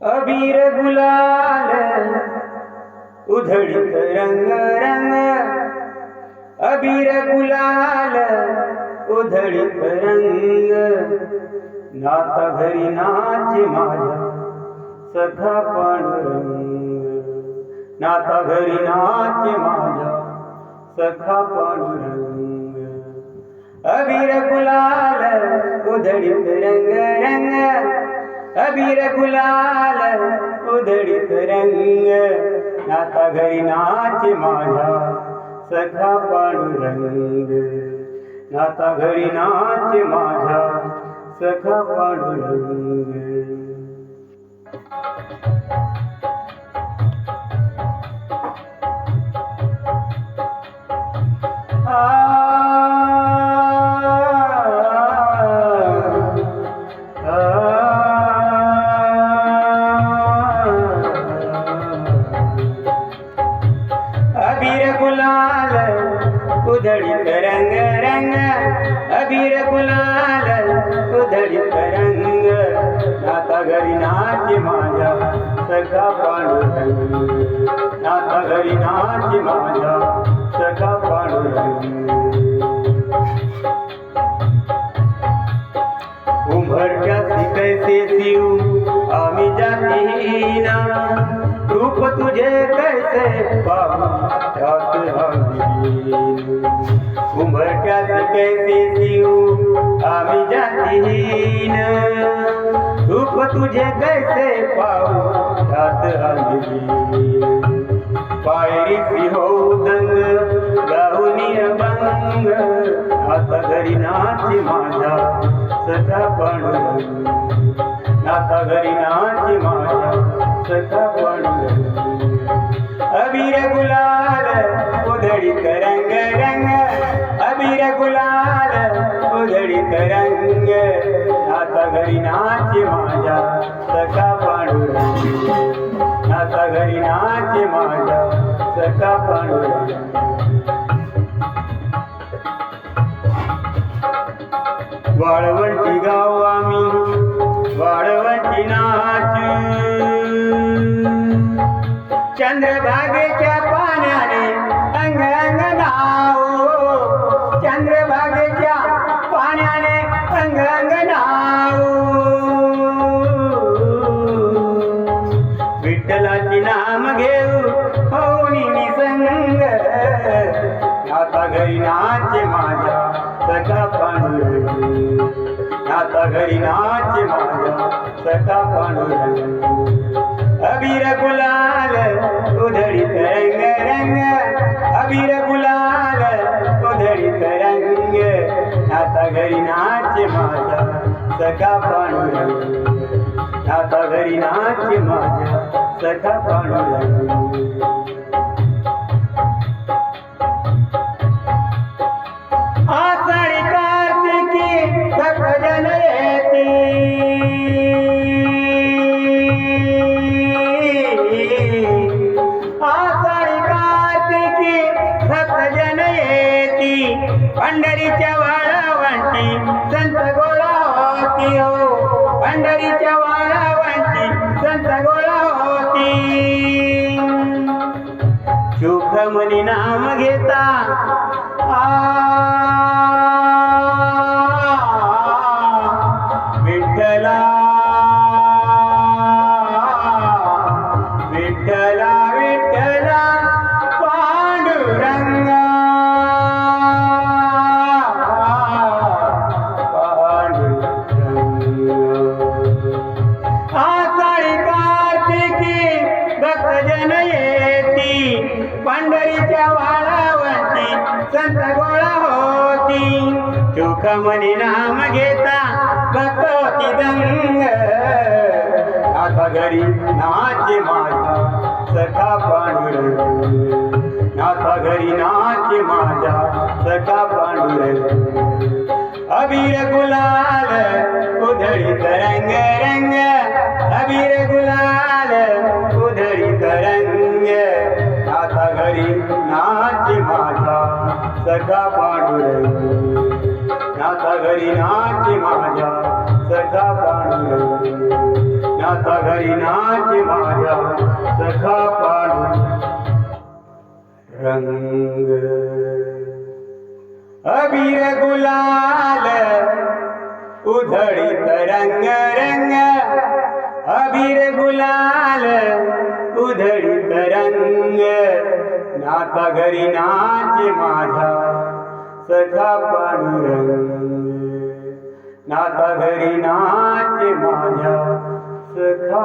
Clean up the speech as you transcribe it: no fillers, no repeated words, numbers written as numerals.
अबीर गुलाल उधळीत रंग रंग, अबीर गुलाल उधळीत रंग, नाता घरी नाचे माझ्या सखा पांडुरंग, नाता घरी नाचे माझ्या सखा पांडुरंग. अबीर गुलाल उधळीत रंग रंग, अबीर गुलाल उधळीत रंग, नाता घरी नाचे माझ्या सखा पांडुरंग, नाता घरी नाचे माझ्या सखा पांडुरंग. अबीर गुलाल उधळीत रंग रंग, अबीर गुलाल उधळीत रंग, नाता घरी नाचे माझ्या सखा पांडुरंग, नाता घरी नाचे माझ्या सखा पांडुरंग. उंबरठ्यासी कैसे शिव आम्ही जातीना, रूप तुझे कैसे पाहू रात हंगीन. उंबरठ्यासी कैसे शिव आम्ही जातीन, रूप तुझे कैसे पाहू रात हंगीन. पायरीची हो दंग गाऊनी अभंग, आता घरी नाचे माझ्या सखा पांडुरंग, नाता घरी नाचे माझ्या सखा पांडुरंग. अबीर गुलाल उधळीत रंग रंग, अबीर गुलाल उधळीत रंग, नाता घरी नाचे माझ्या सखा पांडुरंग, नाता घरी नाचे माझ्या सखा पांडुरंग. वाळवंटी गाव आम्ही वाळवंटी नाचू, चंद्रभागेच्या पाण्याने अंग अंग नावू, चंद्रभागेच्या पाण्याने अंग अंग नावू. विठ्ठलाची नाम घेऊ होऊनी निसंग, नाता घरी नाचे माझ्या सखा पांडुरंग, नाता घरी नाचे माझ्या सखा पांडुरंग. अबीर गुलाल उधळीत रंग रंग, अबीर गुलाल उधळीत रंग, नाता घरी नाचे माझ्या सखा पांडुरंग, नाता घरी नाचे माझ्या सखा पांडुरंग. आषाढी कार्तिकी भक्तजन येती, आषाढी कार्तिकी भक्तजन येती, पंढरीच्या वाळवंटी संत गोळा होती हो, पंढरीच्या वाळवंटी संत गोळा होती. सुखमनी नाम घेता विठ्ठला विठ्ठला विठ्ठला पांडुरंगा, पांडुरंगा. आषाढी कार्तिकी भक्तजन येती, पंढरीच्या वाळवंटी संत गोळा होती. सुखमनी नाम घेता भक्ती दंग, नाता घरी नाचे माझ्या सखा पांडुरंग, नाता घरी नाचे माझ्या सखा पांडुरंग. अबीर गुलाल उधळीत रंग रंग, अबीर गुलाल उधळीत रंग, नाता घरी नाचे माझा सखा पांडुरंग, नाता घरी नाचे माझ्या सखा पांडुरंग. नाता घरी नाचे माझ्या सखा पांडुरंग अबीर गुलाल उधळीत रंग रंग अबीर गुलाल उधळीत रंग नाता घरी नाचे माझा सखा पांडुरंग नाता घरी नाचे माझ्या सखा